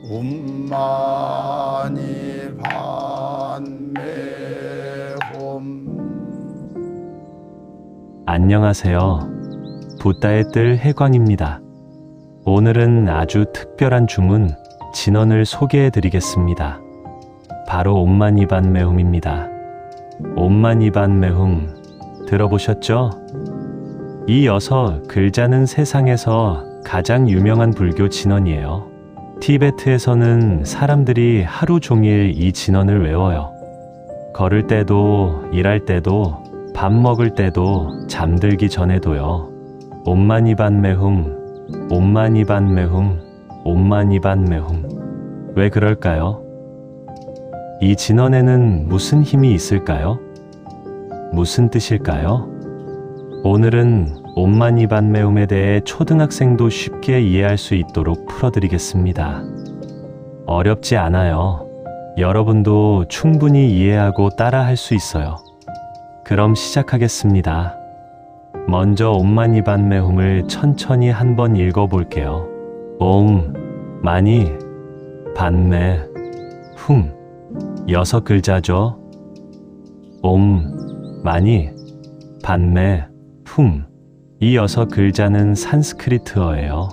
음마니 반매홈. 안녕하세요. 붓다의 뜰 해광입니다. 오늘은 아주 특별한 주문 진언을 소개해 드리겠습니다. 바로 옴마니반메훔입니다. 옴마니반메훔 들어보셨죠? 이 6글자는 세상에서 가장 유명한 불교 진언이에요. 티베트에서는 사람들이 하루 종일 이 진언을 외워요. 걸을 때도, 일할 때도, 밥 먹을 때도, 잠들기 전에도요. 옴마니반메훔, 옴마니반메훔, 옴마니반메훔. 왜 그럴까요? 이 진언에는 무슨 힘이 있을까요? 무슨 뜻일까요? 오늘은 옴마니반메훔에 대해 초등학생도 쉽게 이해할 수 있도록 풀어드리겠습니다. 어렵지 않아요. 여러분도 충분히 이해하고 따라할 수 있어요. 그럼 시작하겠습니다. 먼저 옴마니반메훔을 천천히 한번 읽어볼게요. 옴, 마니, 반메, 훔. 6글자죠. 옴, 마니, 반메, 훔. 이 6글자는 산스크리트어예요.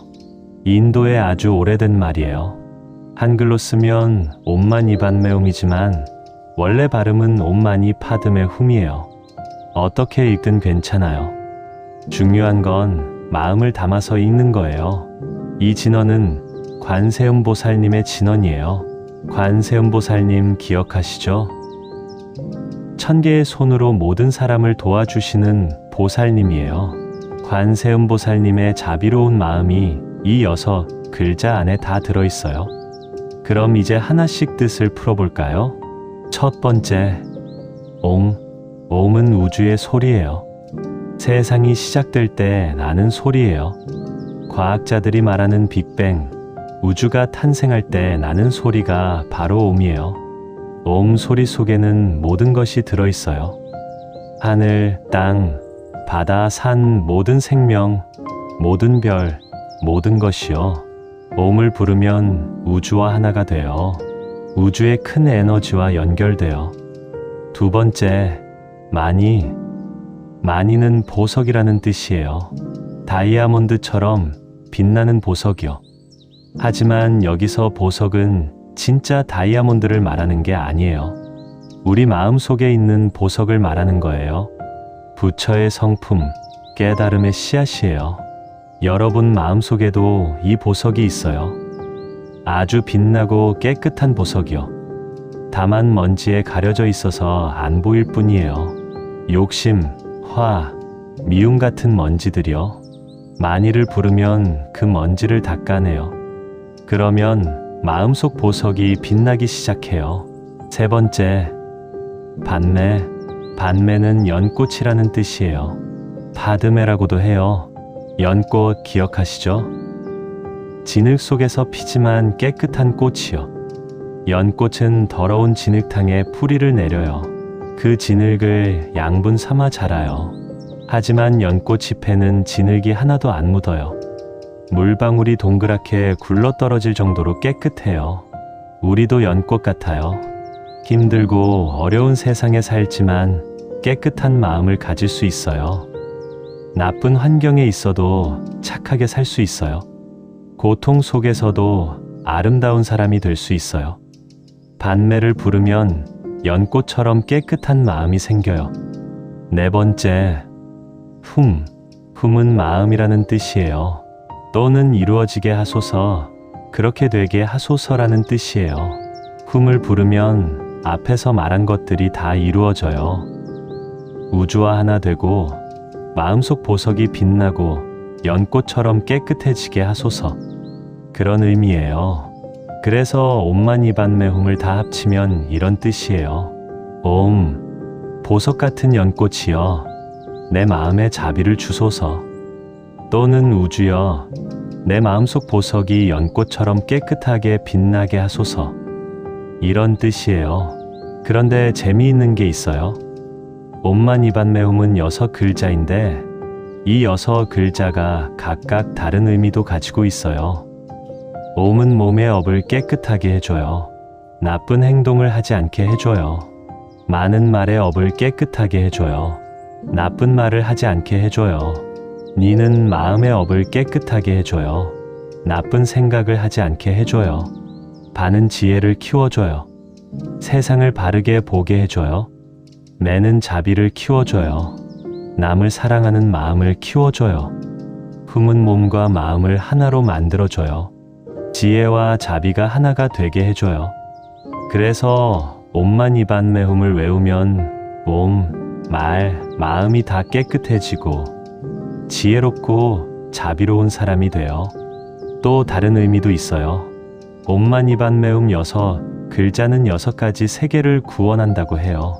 인도의 아주 오래된 말이에요. 한글로 쓰면 옴마니반메훔이지만 원래 발음은 옴마니파드메훔이에요. 어떻게 읽든 괜찮아요. 중요한 건 마음을 담아서 읽는 거예요. 이 진언은 관세음보살님의 진언이에요. 관세음보살님 기억하시죠? 1000개의 손으로 모든 사람을 도와주시는 보살님이에요. 관세음보살님의 자비로운 마음이 이 6글자 안에 다 들어있어요. 그럼 이제 하나씩 뜻을 풀어볼까요? 첫 번째, 옴. 옴은 우주의 소리예요. 세상이 시작될 때 나는 소리예요. 과학자들이 말하는 빅뱅, 우주가 탄생할 때 나는 소리가 바로 옴이에요. 옴 소리 속에는 모든 것이 들어있어요. 하늘, 땅, 바다, 산, 모든 생명, 모든 별, 모든 것이요. 옴을 부르면 우주와 하나가 돼요. 우주의 큰 에너지와 연결돼요. 두 번째, 마니. 마니는 보석이라는 뜻이에요. 다이아몬드처럼 빛나는 보석이요. 하지만 여기서 보석은 진짜 다이아몬드를 말하는 게 아니에요. 우리 마음 속에 있는 보석을 말하는 거예요. 부처의 성품, 깨달음의 씨앗이에요. 여러분 마음 속에도 이 보석이 있어요. 아주 빛나고 깨끗한 보석이요. 다만 먼지에 가려져 있어서 안 보일 뿐이에요. 욕심, 화, 미움 같은 먼지들이요. 마니를 부르면 그 먼지를 닦아내요. 그러면 마음속 보석이 빛나기 시작해요. 세 번째, 반메. 반메는 연꽃이라는 뜻이에요. 파드메라고도 해요. 연꽃 기억하시죠? 진흙 속에서 피지만 깨끗한 꽃이요. 연꽃은 더러운 진흙탕에 뿌리를 내려요. 그 진흙을 양분 삼아 자라요. 하지만 연꽃 잎에는 진흙이 하나도 안 묻어요. 물방울이 동그랗게 굴러떨어질 정도로 깨끗해요. 우리도 연꽃 같아요. 힘들고 어려운 세상에 살지만 깨끗한 마음을 가질 수 있어요. 나쁜 환경에 있어도 착하게 살 수 있어요. 고통 속에서도 아름다운 사람이 될 수 있어요. 반매를 부르면 연꽃처럼 깨끗한 마음이 생겨요. 네 번째, 훔. 훔은 마음이라는 뜻이에요. 또는 이루어지게 하소서, 그렇게 되게 하소서라는 뜻이에요. 훔을 부르면 앞에서 말한 것들이 다 이루어져요. 우주와 하나 되고 마음속 보석이 빛나고 연꽃처럼 깨끗해지게 하소서. 그런 의미예요. 그래서 옴마니반메훔을 다 합치면 이런 뜻이에요. 옴, 보석 같은 연꽃이여, 내 마음에 자비를 주소서. 또는 우주여, 내 마음속 보석이 연꽃처럼 깨끗하게 빛나게 하소서. 이런 뜻이에요. 그런데 재미있는 게 있어요. 옴마니반메훔은 6글자인데 이 6글자가 각각 다른 의미도 가지고 있어요. 옴은 몸의 업을 깨끗하게 해줘요. 나쁜 행동을 하지 않게 해줘요. 많은 말의 업을 깨끗하게 해줘요. 나쁜 말을 하지 않게 해줘요. 니는 마음의 업을 깨끗하게 해줘요. 나쁜 생각을 하지 않게 해줘요. 바는 지혜를 키워줘요. 세상을 바르게 보게 해줘요. 매는 자비를 키워줘요. 남을 사랑하는 마음을 키워줘요. 흠은 몸과 마음을 하나로 만들어줘요. 지혜와 자비가 하나가 되게 해줘요. 그래서 옴마니반메훔을 외우면 몸, 말, 마음이 다 깨끗해지고 지혜롭고 자비로운 사람이 돼요. 또 다른 의미도 있어요. 옴마니반메훔 6, 글자는 6가지 세계를 구원한다고 해요.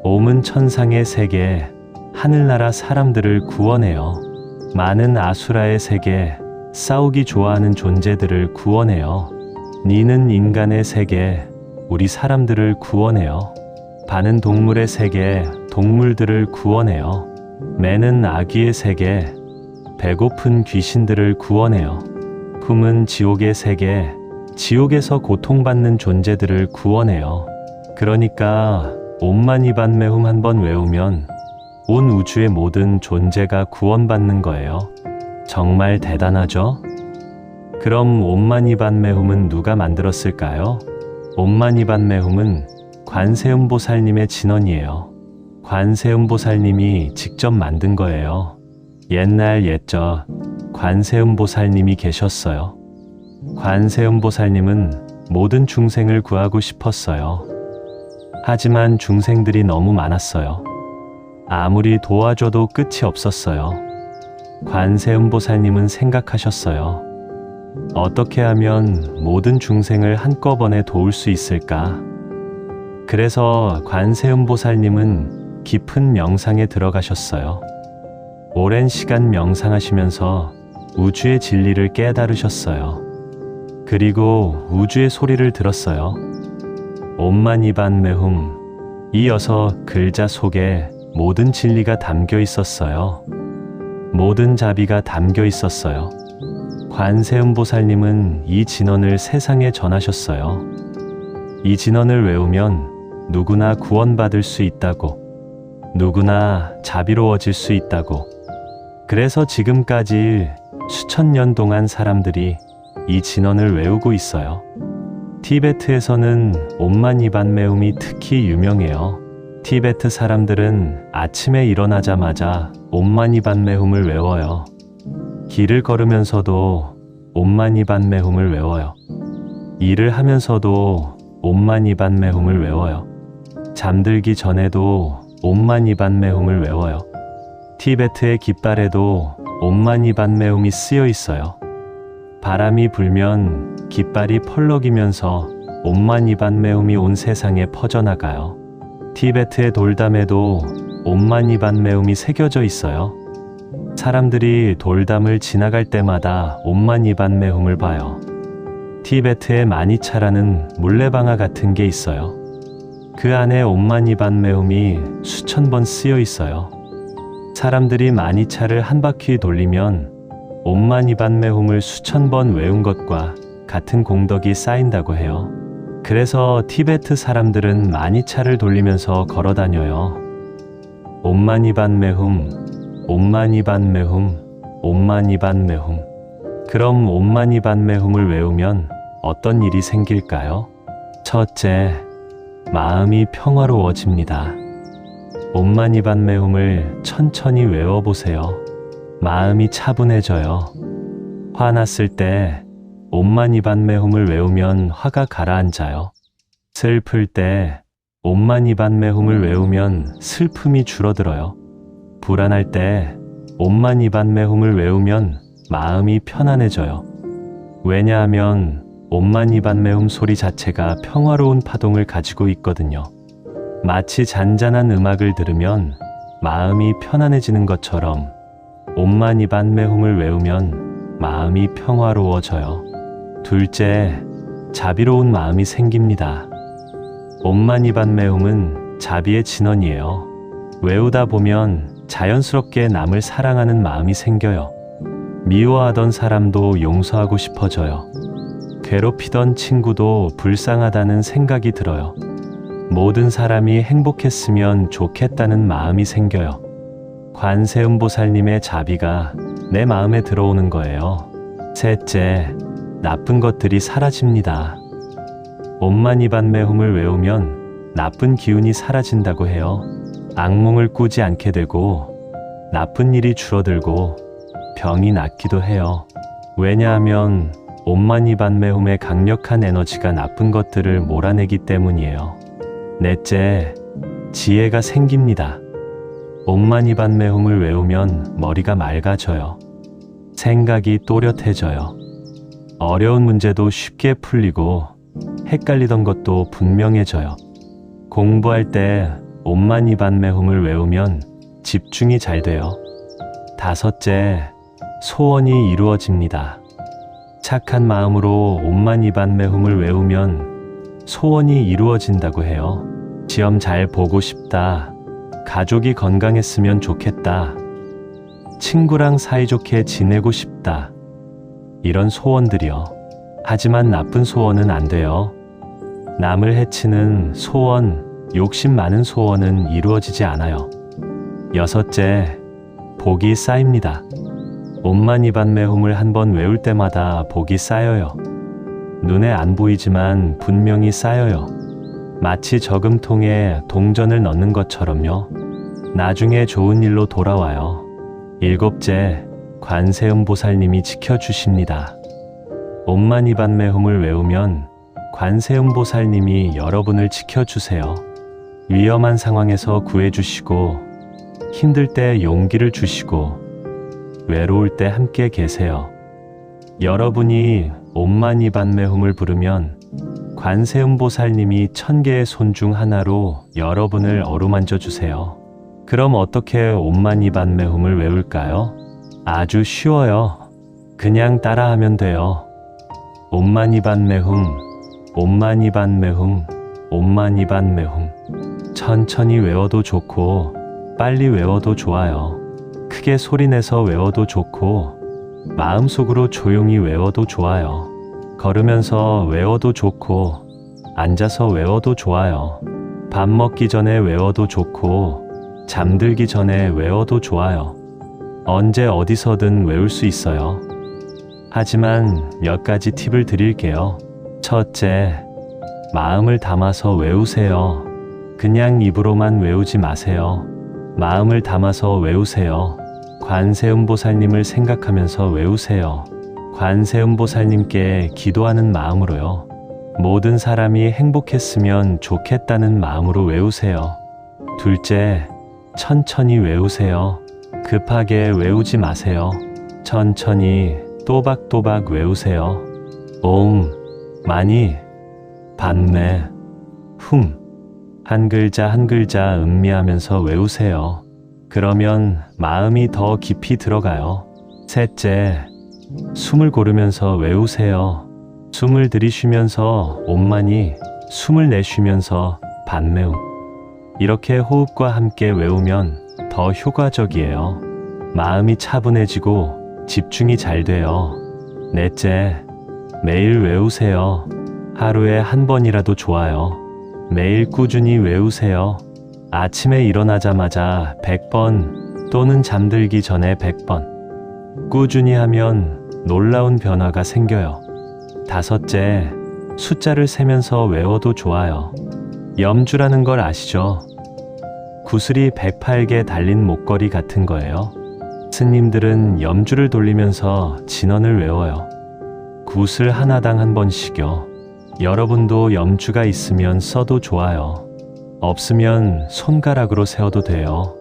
옴은 천상의 세계, 하늘나라 사람들을 구원해요. 많은 아수라의 세계, 싸우기 좋아하는 존재들을 구원해요. 니는 인간의 세계, 우리 사람들을 구원해요. 바는 동물의 세계, 동물들을 구원해요. 매는 아기의 세계, 배고픈 귀신들을 구원해요. 흠은 지옥의 세계, 지옥에서 고통받는 존재들을 구원해요. 그러니까 옴마니반메훔 한번 외우면 온 우주의 모든 존재가 구원받는 거예요. 정말 대단하죠? 그럼 옴마니반메훔은 누가 만들었을까요? 옴마니반메훔은 관세음보살님의 진언이에요. 관세음보살님이 직접 만든 거예요. 옛날 옛적 관세음보살님이 계셨어요. 관세음보살님은 모든 중생을 구하고 싶었어요. 하지만 중생들이 너무 많았어요. 아무리 도와줘도 끝이 없었어요. 관세음보살님은 생각하셨어요. 어떻게 하면 모든 중생을 한꺼번에 도울 수 있을까? 그래서 관세음보살님은 깊은 명상에 들어가셨어요. 오랜 시간 명상하시면서 우주의 진리를 깨달으셨어요. 그리고 우주의 소리를 들었어요. 옴마니반메훔, 이 6 글자 속에 모든 진리가 담겨 있었어요. 모든 자비가 담겨 있었어요. 관세음보살님은 이 진언을 세상에 전하셨어요. 이 진언을 외우면 누구나 구원받을 수 있다고, 누구나 자비로워질 수 있다고. 그래서 지금까지 수천 년 동안 사람들이 이 진언을 외우고 있어요. 티베트에서는 옴마니반메훔이 특히 유명해요. 티베트 사람들은 아침에 일어나자마자 옴마니반메훔을 외워요. 길을 걸으면서도 옴마니반메훔을 외워요. 일을 하면서도 옴마니반메훔을 외워요. 잠들기 전에도 옴마니반메훔을 외워요. 티베트의 깃발에도 옴마니반메훔이 쓰여 있어요. 바람이 불면 깃발이 펄럭이면서 옴마니반메훔이 온 세상에 퍼져나가요. 티베트의 돌담에도 옴마니반메훔이 새겨져 있어요. 사람들이 돌담을 지나갈 때마다 옴마니반메훔을 봐요. 티베트에 마니차라는 물레방아 같은 게 있어요. 그 안에 옴마니반메훔이 수천 번 쓰여 있어요. 사람들이 마니차를 한 바퀴 돌리면 옴마니반메훔을 수천 번 외운 것과 같은 공덕이 쌓인다고 해요. 그래서 티베트 사람들은 마니차를 돌리면서 걸어 다녀요. 옴마니반메훔, 옴마니반메훔, 옴마니반메훔. 그럼 옴마니반메훔을 외우면 어떤 일이 생길까요? 첫째, 마음이 평화로워집니다. 옴마니반메훔을 천천히 외워보세요. 마음이 차분해져요. 화났을 때 옴마니반메훔을 외우면 화가 가라앉아요. 슬플 때 옴마니반메훔을 외우면 슬픔이 줄어들어요. 불안할 때 옴마니반메훔을 외우면 마음이 편안해져요. 왜냐하면 옴마니반메훔 소리 자체가 평화로운 파동을 가지고 있거든요. 마치 잔잔한 음악을 들으면 마음이 편안해지는 것처럼 옴마니반메훔을 외우면 마음이 평화로워져요. 둘째, 자비로운 마음이 생깁니다. 옴마니반메훔은 자비의 진언이에요. 외우다 보면 자연스럽게 남을 사랑하는 마음이 생겨요. 미워하던 사람도 용서하고 싶어져요. 괴롭히던 친구도 불쌍하다는 생각이 들어요. 모든 사람이 행복했으면 좋겠다는 마음이 생겨요. 관세음보살님의 자비가 내 마음에 들어오는 거예요. 셋째, 나쁜 것들이 사라집니다. 옴마니반메훔을 외우면 나쁜 기운이 사라진다고 해요. 악몽을 꾸지 않게 되고 나쁜 일이 줄어들고 병이 낫기도 해요. 왜냐하면 옴마니반메훔의 강력한 에너지가 나쁜 것들을 몰아내기 때문이에요. 넷째, 지혜가 생깁니다. 옴마니반메훔을 외우면 머리가 맑아져요. 생각이 또렷해져요. 어려운 문제도 쉽게 풀리고 헷갈리던 것도 분명해져요. 공부할 때 옴마니반메훔을 외우면 집중이 잘 돼요. 다섯째, 소원이 이루어집니다. 착한 마음으로 옴마니반메훔을 외우면 소원이 이루어진다고 해요. 시험 잘 보고 싶다. 가족이 건강했으면 좋겠다. 친구랑 사이좋게 지내고 싶다. 이런 소원들이요. 하지만 나쁜 소원은 안 돼요. 남을 해치는 소원, 욕심 많은 소원은 이루어지지 않아요. 여섯째, 복이 쌓입니다. 옴마니반메훔을 한번 외울 때마다 복이 쌓여요. 눈에 안 보이지만 분명히 쌓여요. 마치 저금통에 동전을 넣는 것처럼요. 나중에 좋은 일로 돌아와요. 일곱째, 관세음보살님이 지켜주십니다. 옴마니반메훔을 외우면 관세음보살님이 여러분을 지켜주세요. 위험한 상황에서 구해주시고 힘들 때 용기를 주시고 외로울 때 함께 계세요. 여러분이 옴마니반메훔을 부르면 관세음보살님이 1000개의 손 중 하나로 여러분을 어루만져 주세요. 그럼 어떻게 옴마니반메훔을 외울까요? 아주 쉬워요. 그냥 따라하면 돼요. 옴마니반메훔, 옴마니반메훔, 옴마니반메훔. 천천히 외워도 좋고 빨리 외워도 좋아요. 크게 소리내서 외워도 좋고 마음속으로 조용히 외워도 좋아요. 걸으면서 외워도 좋고 앉아서 외워도 좋아요. 밥 먹기 전에 외워도 좋고 잠들기 전에 외워도 좋아요. 언제 어디서든 외울 수 있어요. 하지만 몇 가지 팁을 드릴게요. 첫째, 마음을 담아서 외우세요. 그냥 입으로만 외우지 마세요. 마음을 담아서 외우세요. 관세음보살님을 생각하면서 외우세요. 관세음보살님께 기도하는 마음으로요. 모든 사람이 행복했으면 좋겠다는 마음으로 외우세요. 둘째, 천천히 외우세요. 급하게 외우지 마세요. 천천히 또박또박 외우세요. 옴, 마니, 반매, 훔. 한 글자 한 글자 음미하면서 외우세요. 그러면 마음이 더 깊이 들어가요. 셋째, 숨을 고르면서 외우세요. 숨을 들이쉬면서 옴마니, 숨을 내쉬면서 반매움. 이렇게 호흡과 함께 외우면 더 효과적이에요. 마음이 차분해지고 집중이 잘 돼요. 넷째, 매일 외우세요. 하루에 한 번이라도 좋아요. 매일 꾸준히 외우세요. 아침에 일어나자마자 100번 또는 잠들기 전에 100번. 꾸준히 하면 놀라운 변화가 생겨요. 다섯째, 숫자를 세면서 외워도 좋아요. 염주라는 걸 아시죠? 구슬이 108개 달린 목걸이 같은 거예요. 스님들은 염주를 돌리면서 진언을 외워요. 구슬 하나당 한 번씩요. 여러분도 염주가 있으면 써도 좋아요. 없으면 손가락으로 세어도 돼요.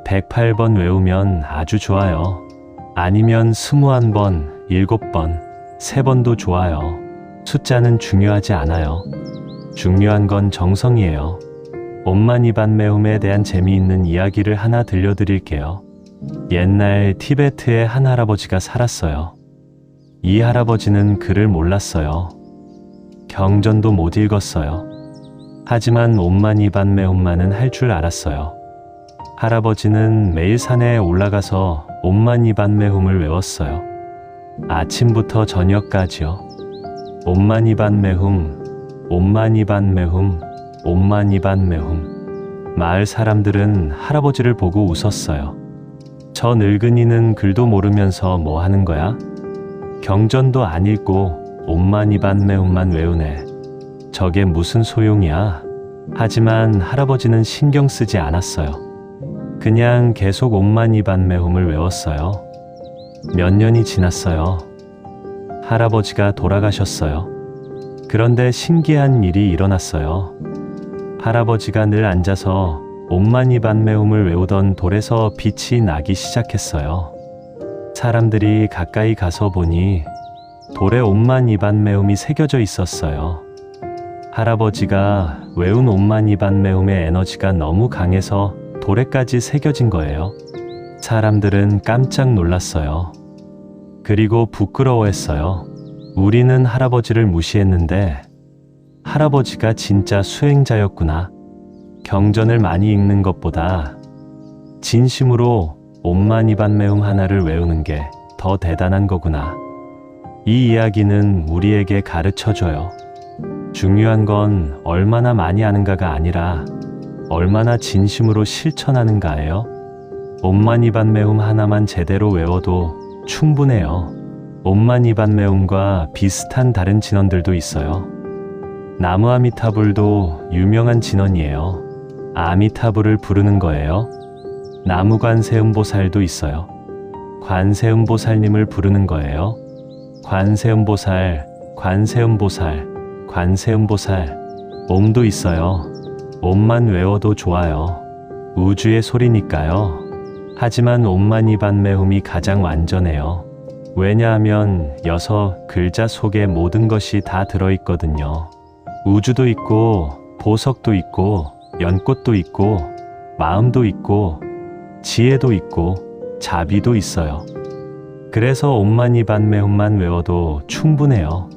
108번 외우면 아주 좋아요. 아니면 21번, 7번, 3번도 좋아요. 숫자는 중요하지 않아요. 중요한 건 정성이에요. 옴마니반메훔에 대한 재미있는 이야기를 하나 들려드릴게요. 옛날 티베트에 한 할아버지가 살았어요. 이 할아버지는 글을 몰랐어요. 경전도 못 읽었어요. 하지만 옴마니반메훔만은 할 줄 알았어요. 할아버지는 매일 산에 올라가서 옴마니반메훔을 외웠어요. 아침부터 저녁까지요. 옴마니반메훔, 옴마니반메훔, 옴마니반메훔. 마을 사람들은 할아버지를 보고 웃었어요. 저 늙은이는 글도 모르면서 뭐 하는 거야? 경전도 안 읽고 옴마니반메훔만 외우네. 저게 무슨 소용이야? 하지만 할아버지는 신경 쓰지 않았어요. 그냥 계속 옴마니반메훔을 외웠어요. 몇 년이 지났어요. 할아버지가 돌아가셨어요. 그런데 신기한 일이 일어났어요. 할아버지가 늘 앉아서 옴마니반메훔을 외우던 돌에서 빛이 나기 시작했어요. 사람들이 가까이 가서 보니 돌에 옴마니반메훔이 새겨져 있었어요. 할아버지가 외운 옴마니반메훔의 에너지가 너무 강해서 돌에까지 새겨진 거예요. 사람들은 깜짝 놀랐어요. 그리고 부끄러워했어요. 우리는 할아버지를 무시했는데 할아버지가 진짜 수행자였구나. 경전을 많이 읽는 것보다 진심으로 옴마니반메훔 하나를 외우는 게 더 대단한 거구나. 이 이야기는 우리에게 가르쳐줘요. 중요한 건 얼마나 많이 아는가가 아니라 얼마나 진심으로 실천하는가예요. 옴마니반메훔 하나만 제대로 외워도 충분해요. 옴마니반메훔과 비슷한 다른 진원들도 있어요. 나무 아미타불도 유명한 진원이에요. 아미타불을 부르는 거예요. 나무 관세음보살도 있어요. 관세음보살님을 부르는 거예요. 관세음보살, 관세음보살, 관세음보살. 옴도 있어요. 옴만 외워도 좋아요. 우주의 소리니까요. 하지만 옴마니반메훔이 가장 완전해요. 왜냐하면 6 글자 속에 모든 것이 다 들어있거든요. 우주도 있고, 보석도 있고, 연꽃도 있고, 마음도 있고, 지혜도 있고, 자비도 있어요. 그래서 옴마니반메훔만 외워도 충분해요.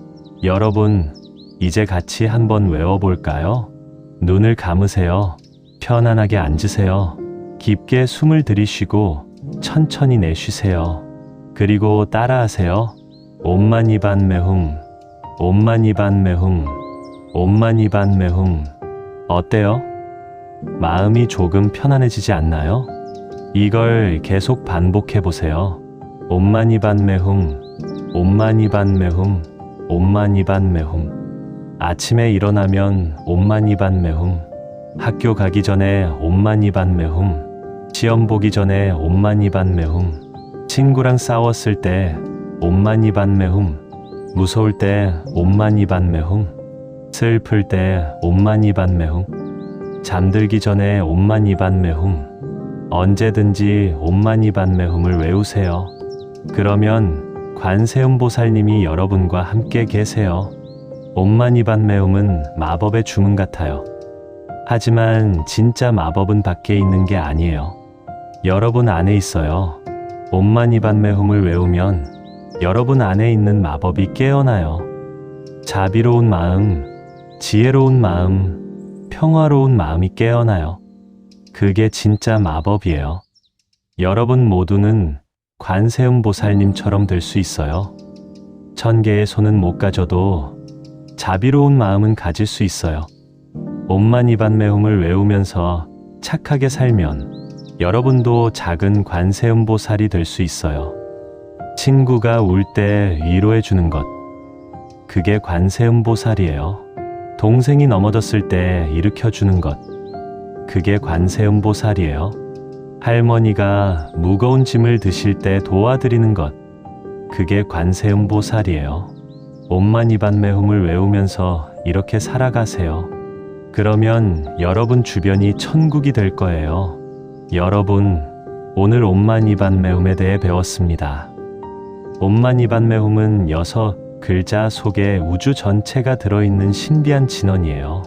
여러분, 이제 같이 한번 외워볼까요? 눈을 감으세요. 편안하게 앉으세요. 깊게 숨을 들이쉬고 천천히 내쉬세요. 그리고 따라하세요. 옴마니반메훔, 옴마니반메훔, 옴마니반메훔. 어때요? 마음이 조금 편안해지지 않나요? 이걸 계속 반복해 보세요. 옴마니반메훔, 옴마니반메훔, 옴마니반메훔. 아침에 일어나면 옴마니반메훔, 학교 가기 전에 옴마니반메훔, 시험 보기 전에 옴마니반메훔, 친구랑 싸웠을 때 옴마니반메훔, 무서울 때 옴마니반메훔, 슬플 때 옴마니반메훔, 잠들기 전에 옴마니반메훔. 언제든지 옴마니반메훔을 외우세요. 그러면 관세음보살님이 여러분과 함께 계세요. 옴마니반메훔은 마법의 주문 같아요. 하지만 진짜 마법은 밖에 있는 게 아니에요. 여러분 안에 있어요. 옴마니반메훔을 외우면 여러분 안에 있는 마법이 깨어나요. 자비로운 마음, 지혜로운 마음, 평화로운 마음이 깨어나요. 그게 진짜 마법이에요. 여러분 모두는 관세음보살님처럼 될 수 있어요. 1000개의 손은 못 가져도 자비로운 마음은 가질 수 있어요. 옴마니반메훔을 외우면서 착하게 살면 여러분도 작은 관세음보살이 될 수 있어요. 친구가 울 때 위로해 주는 것, 그게 관세음보살이에요. 동생이 넘어졌을 때 일으켜 주는 것, 그게 관세음보살이에요. 할머니가 무거운 짐을 드실 때 도와드리는 것, 그게 관세음보살이에요. 옴마니반메훔을 외우면서 이렇게 살아가세요. 그러면 여러분 주변이 천국이 될 거예요. 여러분, 오늘 옴마니반메훔에 대해 배웠습니다. 옴마니반메훔은 6 글자 속에 우주 전체가 들어있는 신비한 진원이에요.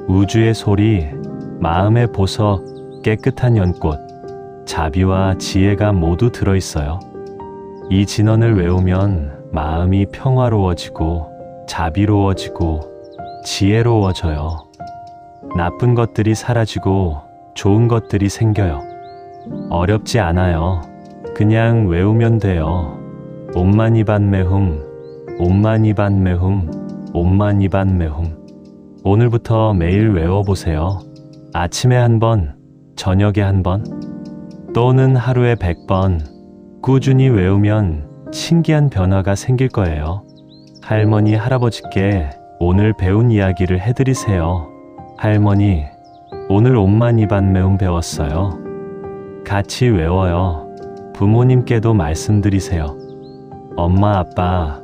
우주의 소리, 마음의 보석, 깨끗한 연꽃, 자비와 지혜가 모두 들어있어요. 이 진원을 외우면 마음이 평화로워지고 자비로워지고 지혜로워져요. 나쁜 것들이 사라지고 좋은 것들이 생겨요. 어렵지 않아요. 그냥 외우면 돼요. 옴마니반메훔, 옴마니반메훔, 옴마니반메훔. 오늘부터 매일 외워보세요. 아침에 한 번, 저녁에 한 번, 또는 하루에 100번 꾸준히 외우면 신기한 변화가 생길 거예요. 할머니, 할아버지께 오늘 배운 이야기를 해드리세요. 할머니, 오늘 옴마니반메움 배웠어요. 같이 외워요. 부모님께도 말씀드리세요. 엄마, 아빠,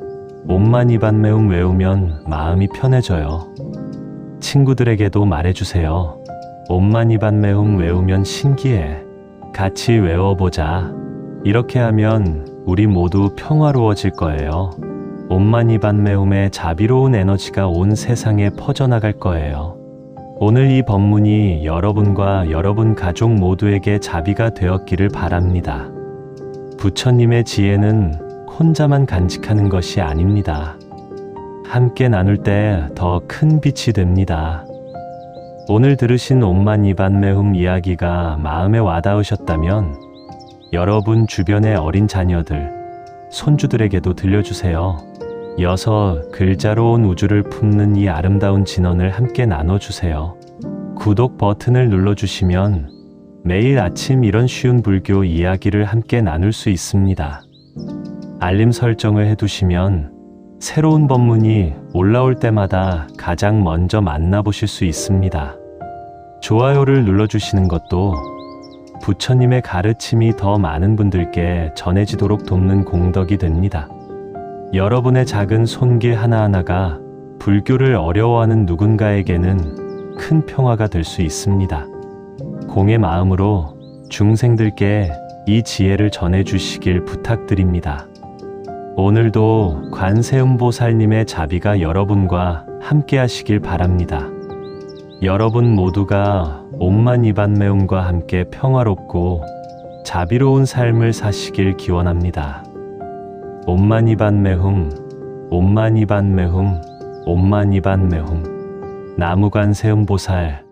옴마니반메움 외우면 마음이 편해져요. 친구들에게도 말해주세요. 옴마니반메움 외우면 신기해. 같이 외워보자. 이렇게 하면 우리 모두 평화로워질 거예요. 옴마니반메움의 자비로운 에너지가 온 세상에 퍼져나갈 거예요. 오늘 이 법문이 여러분과 여러분 가족 모두에게 자비가 되었기를 바랍니다. 부처님의 지혜는 혼자만 간직하는 것이 아닙니다. 함께 나눌 때 더 큰 빛이 됩니다. 오늘 들으신 옴마니반메훔 이야기가 마음에 와닿으셨다면 여러분 주변의 어린 자녀들, 손주들에게도 들려주세요. 이어서 글자로 온 우주를 품는 이 아름다운 진언을 함께 나눠주세요. 구독 버튼을 눌러주시면 매일 아침 이런 쉬운 불교 이야기를 함께 나눌 수 있습니다. 알림 설정을 해두시면 새로운 법문이 올라올 때마다 가장 먼저 만나보실 수 있습니다. 좋아요를 눌러주시는 것도 부처님의 가르침이 더 많은 분들께 전해지도록 돕는 공덕이 됩니다. 여러분의 작은 손길 하나하나가 불교를 어려워하는 누군가에게는 큰 평화가 될 수 있습니다. 공의 마음으로 중생들께 이 지혜를 전해주시길 부탁드립니다. 오늘도 관세음보살님의 자비가 여러분과 함께 하시길 바랍니다. 여러분 모두가 옴마니반메움과 함께 평화롭고 자비로운 삶을 사시길 기원합니다. 옴마니반메훔, 옴마니반메훔, 옴마니반메훔. 나무관세음보살